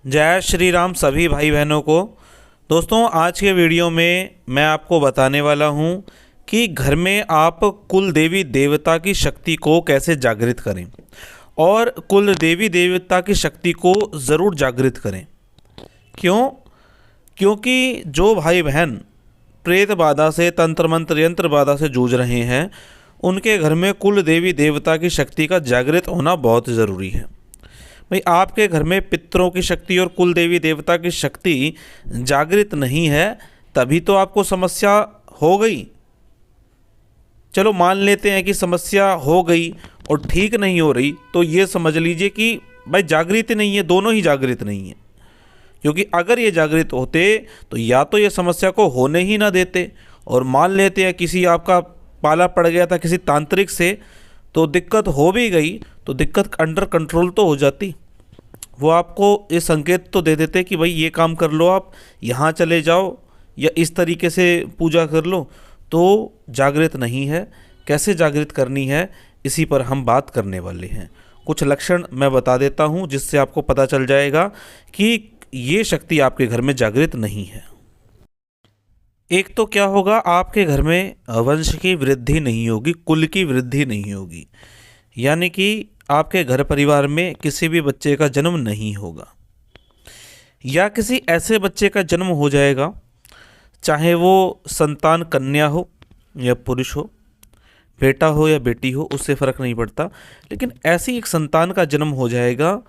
जय श्री राम सभी भाई बहनों को। दोस्तों, आज के वीडियो में मैं आपको बताने वाला हूं कि घर में आप कुल देवी देवता की शक्ति को कैसे जागृत करें और कुल देवी देवता की शक्ति को ज़रूर जागृत करें। क्यों? क्योंकि जो भाई बहन प्रेत बाधा से, तंत्र मंत्र यंत्र बाधा से जूझ रहे हैं, उनके घर में कुल देवी देवता की शक्ति का जागृत होना बहुत ज़रूरी है। भाई, आपके घर में पितरों की शक्ति और कुल देवी देवता की शक्ति जागृत नहीं है, तभी तो आपको समस्या हो गई। चलो मान लेते हैं कि समस्या हो गई और ठीक नहीं हो रही, तो ये समझ लीजिए कि भाई जागृत नहीं है, दोनों ही जागृत नहीं है। क्योंकि अगर ये जागृत होते तो या तो ये समस्या को होने ही ना देते, और मान लेते हैं किसी आपका पाला पड़ गया था किसी तांत्रिक से, तो दिक्कत हो भी गई तो दिक्कत अंडर कंट्रोल तो हो जाती। वो आपको ये संकेत तो दे देते कि भाई ये काम कर लो, आप यहाँ चले जाओ या इस तरीके से पूजा कर लो। तो जागृत नहीं है। कैसे जागृत करनी है, इसी पर हम बात करने वाले हैं। कुछ लक्षण मैं बता देता हूँ जिससे आपको पता चल जाएगा कि ये शक्ति आपके घर में जागृत नहीं है। एक तो क्या होगा, आपके घर में वंश की वृद्धि नहीं होगी, कुल की वृद्धि नहीं होगी, यानी कि आपके घर परिवार में किसी भी बच्चे का जन्म नहीं होगा, या किसी ऐसे बच्चे का जन्म हो जाएगा, चाहे वो संतान कन्या हो या पुरुष हो, बेटा हो या बेटी हो, उससे फ़र्क नहीं पड़ता, लेकिन ऐसी एक संतान का जन्म हो जाएगा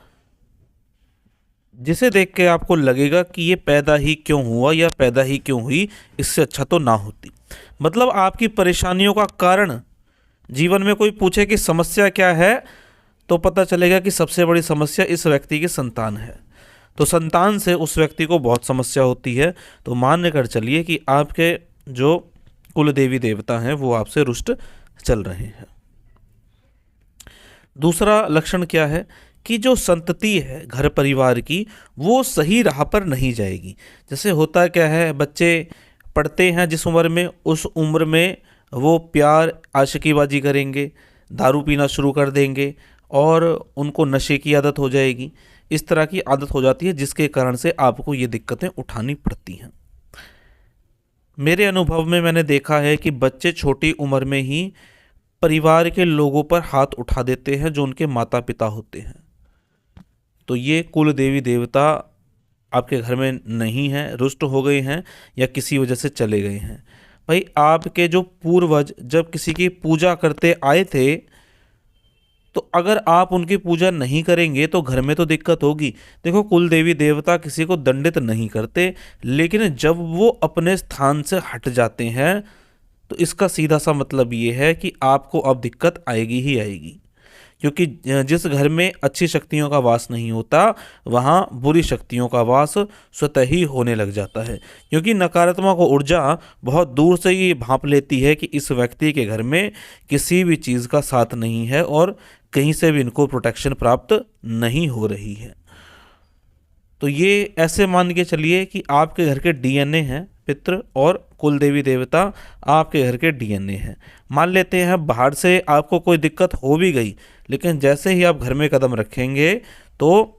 जिसे देख के आपको लगेगा कि ये पैदा ही क्यों हुआ या पैदा ही क्यों हुई, इससे अच्छा तो ना होती। मतलब आपकी परेशानियों का कारण, जीवन में कोई पूछे कि समस्या क्या है, तो पता चलेगा कि सबसे बड़ी समस्या इस व्यक्ति की संतान है। तो संतान से उस व्यक्ति को बहुत समस्या होती है। तो मान कर चलिए कि आपके जो कुल देवी देवता हैं वो आपसे रुष्ट चल रहे हैं। दूसरा लक्षण क्या है कि जो संतति है घर परिवार की, वो सही राह पर नहीं जाएगी। जैसे होता क्या है, बच्चे पढ़ते हैं जिस उम्र में, उस उम्र में वो प्यार आशिकीबाजी करेंगे, दारू पीना शुरू कर देंगे और उनको नशे की आदत हो जाएगी। इस तरह की आदत हो जाती है जिसके कारण से आपको ये दिक्कतें उठानी पड़ती हैं। मेरे अनुभव में मैंने देखा है कि बच्चे छोटी उम्र में ही परिवार के लोगों पर हाथ उठा देते हैं जो उनके माता पिता होते हैं। तो ये कुल देवी देवता आपके घर में नहीं है, रुष्ट हो गए हैं या किसी वजह से चले गए हैं। भाई, आपके जो पूर्वज जब किसी की पूजा करते आए थे, तो अगर आप उनकी पूजा नहीं करेंगे तो घर में तो दिक्कत होगी। देखो, कुल देवी देवता किसी को दंडित नहीं करते, लेकिन जब वो अपने स्थान से हट जाते हैं तो इसका सीधा सा मतलब ये है कि आपको अब दिक्कत आएगी ही आएगी। क्योंकि जिस घर में अच्छी शक्तियों का वास नहीं होता, वहाँ बुरी शक्तियों का वास स्वतः ही होने लग जाता है। क्योंकि नकारात्मक ऊर्जा बहुत दूर से ही भांप लेती है कि इस व्यक्ति के घर में किसी भी चीज़ का साथ नहीं है और कहीं से भी इनको प्रोटेक्शन प्राप्त नहीं हो रही है। तो ये ऐसे मान के चलिए कि आपके घर के डीएनए हैं, पितृ और कुल देवी देवता आपके घर के डीएनए हैं। मान लेते हैं बाहर से आपको कोई दिक्कत हो भी गई, लेकिन जैसे ही आप घर में कदम रखेंगे तो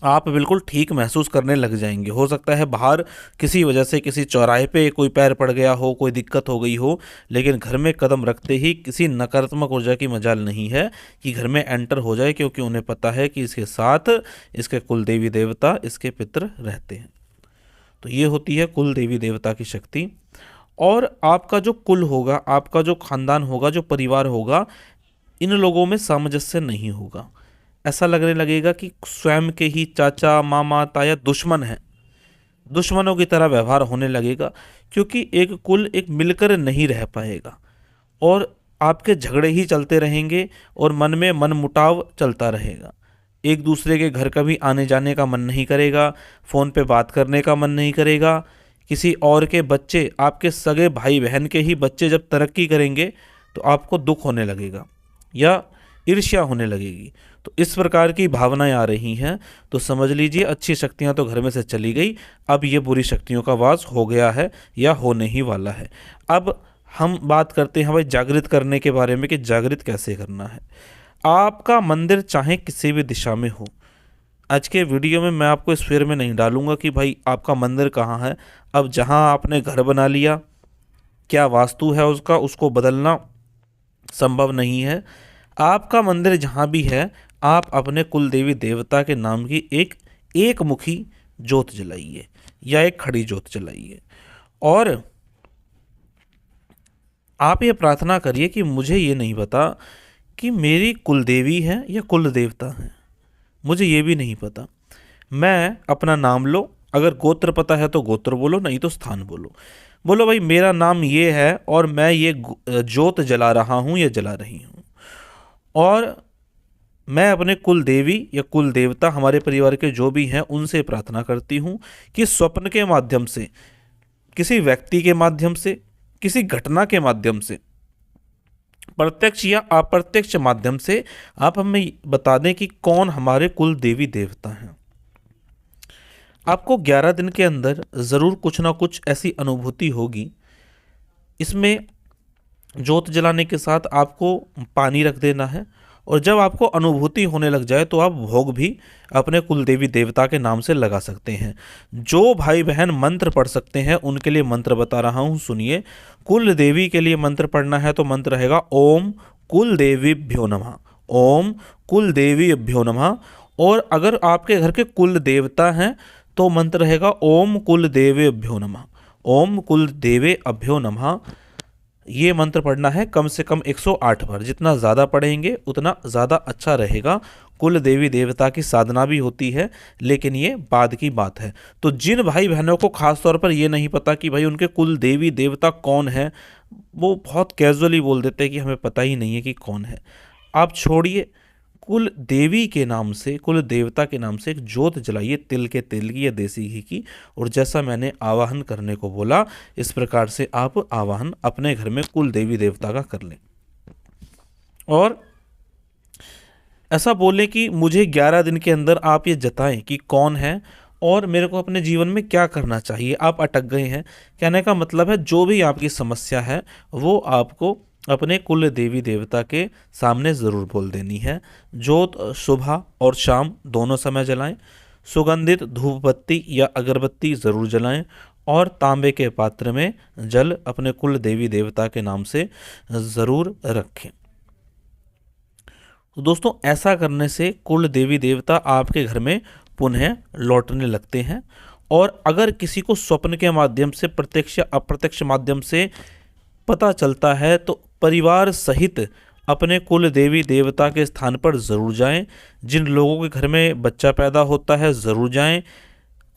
आप बिल्कुल ठीक महसूस करने लग जाएंगे। हो सकता है बाहर किसी वजह से किसी चौराहे पे कोई पैर पड़ गया हो, कोई दिक्कत हो गई हो, लेकिन घर में कदम रखते ही किसी नकारात्मक ऊर्जा की मजाल नहीं है कि घर में एंटर हो जाए, क्योंकि उन्हें पता है कि इसके साथ इसके कुल देवी देवता, इसके पितृ रहते हैं। तो ये होती है कुल देवी देवता की शक्ति। और आपका जो कुल होगा, आपका जो खानदान होगा, जो परिवार होगा, इन लोगों में सामंजस्य नहीं होगा। ऐसा लगने लगेगा कि स्वयं के ही चाचा, मामा, ताया दुश्मन हैं, दुश्मनों की तरह व्यवहार होने लगेगा। क्योंकि एक कुल एक मिलकर नहीं रह पाएगा और आपके झगड़े ही चलते रहेंगे और मन में मनमुटाव चलता रहेगा। एक दूसरे के घर कभी आने जाने का मन नहीं करेगा, फ़ोन पे बात करने का मन नहीं करेगा। किसी और के बच्चे, आपके सगे भाई बहन के ही बच्चे जब तरक्की करेंगे तो आपको दुख होने लगेगा या ईर्ष्या होने लगेगी। तो इस प्रकार की भावनाएं आ रही हैं, तो समझ लीजिए अच्छी शक्तियां तो घर में से चली गई, अब ये बुरी शक्तियों का वास हो गया है या होने ही वाला है। अब हम बात करते हैं भाई जागृत करने के बारे में कि जागृत कैसे करना है। आपका मंदिर चाहे किसी भी दिशा में हो, आज के वीडियो में मैं आपको इस फेर में नहीं डालूंगा कि भाई आपका मंदिर कहाँ है। अब जहाँ आपने घर बना लिया, क्या वास्तु है उसका, उसको बदलना संभव नहीं है। आपका मंदिर जहाँ भी है, आप अपने कुल देवी देवता के नाम की एक मुखी जोत जलाइए या एक खड़ी जोत जलाइए, और आप ये प्रार्थना करिए कि मुझे ये नहीं पता कि मेरी कुल देवी है या कुल देवता है, मुझे ये भी नहीं पता। मैं अपना नाम लो, अगर गोत्र पता है तो गोत्र बोलो, नहीं तो स्थान बोलो। बोलो भाई मेरा नाम ये है और मैं ये जोत जला रहा हूँ या जला रही हूँ, और मैं अपने कुल देवी या कुल देवता, हमारे परिवार के जो भी हैं, उनसे प्रार्थना करती हूँ कि स्वप्न के माध्यम से, किसी व्यक्ति के माध्यम से, किसी घटना के माध्यम से, प्रत्यक्ष या अप्रत्यक्ष माध्यम से आप हमें बता दें कि कौन हमारे कुल देवी देवता हैं। आपको 11 दिन के अंदर ज़रूर कुछ ना कुछ ऐसी अनुभूति होगी। इसमें जोत जलाने के साथ आपको पानी रख देना है, और जब आपको अनुभूति होने लग जाए तो आप भोग भी अपने कुल देवी देवता के नाम से लगा सकते हैं। जो भाई बहन मंत्र पढ़ सकते हैं उनके लिए मंत्र बता रहा हूँ, सुनिए। कुल देवी के लिए मंत्र पढ़ना है तो मंत्र रहेगा ओम कुल देवीभ्यो नमः, ओम कुल देवीभ्यो नमः। और अगर आपके घर के कुल देवता हैं तो मंत्र रहेगा ओम कुल देवेभ्यो नमः, ओम कुल देवे अभ्यो नमः। ये मंत्र पढ़ना है कम से कम 108 बार। जितना ज़्यादा पढ़ेंगे उतना ज़्यादा अच्छा रहेगा। कुल देवी देवता की साधना भी होती है, लेकिन ये बाद की बात है। तो जिन भाई बहनों को खास तौर पर ये नहीं पता कि भाई उनके कुल देवी देवता कौन है, वो बहुत कैजुअली बोल देते हैं कि हमें पता ही नहीं है कि कौन है। आप छोड़िए, कुल देवी के नाम से, कुल देवता के नाम से एक जोत जलाइए, तिल के तेल की या देसी घी की। और जैसा मैंने आवाहन करने को बोला, इस प्रकार से आप आवाहन अपने घर में कुल देवी देवता का कर लें, और ऐसा बोलें कि मुझे 11 दिन के अंदर आप ये जताएं कि कौन है और मेरे को अपने जीवन में क्या करना चाहिए। आप अटक गए हैं, कहने का मतलब है जो भी आपकी समस्या है वो आपको अपने कुल देवी देवता के सामने ज़रूर बोल देनी है। जोत सुबह और शाम दोनों समय जलाएं। सुगंधित धूप बत्ती या अगरबत्ती ज़रूर जलाएं, और तांबे के पात्र में जल अपने कुल देवी देवता के नाम से ज़रूर रखें। तो दोस्तों, ऐसा करने से कुल देवी देवता आपके घर में पुनः लौटने लगते हैं। और अगर किसी को स्वप्न के माध्यम से, प्रत्यक्ष या अप्रत्यक्ष माध्यम से पता चलता है तो परिवार सहित अपने कुल देवी देवता के स्थान पर ज़रूर जाएं। जिन लोगों के घर में बच्चा पैदा होता है ज़रूर जाएं।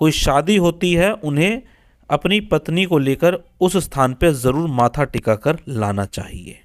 कोई शादी होती है, उन्हें अपनी पत्नी को लेकर उस स्थान पर ज़रूर माथा टिका कर लाना चाहिए।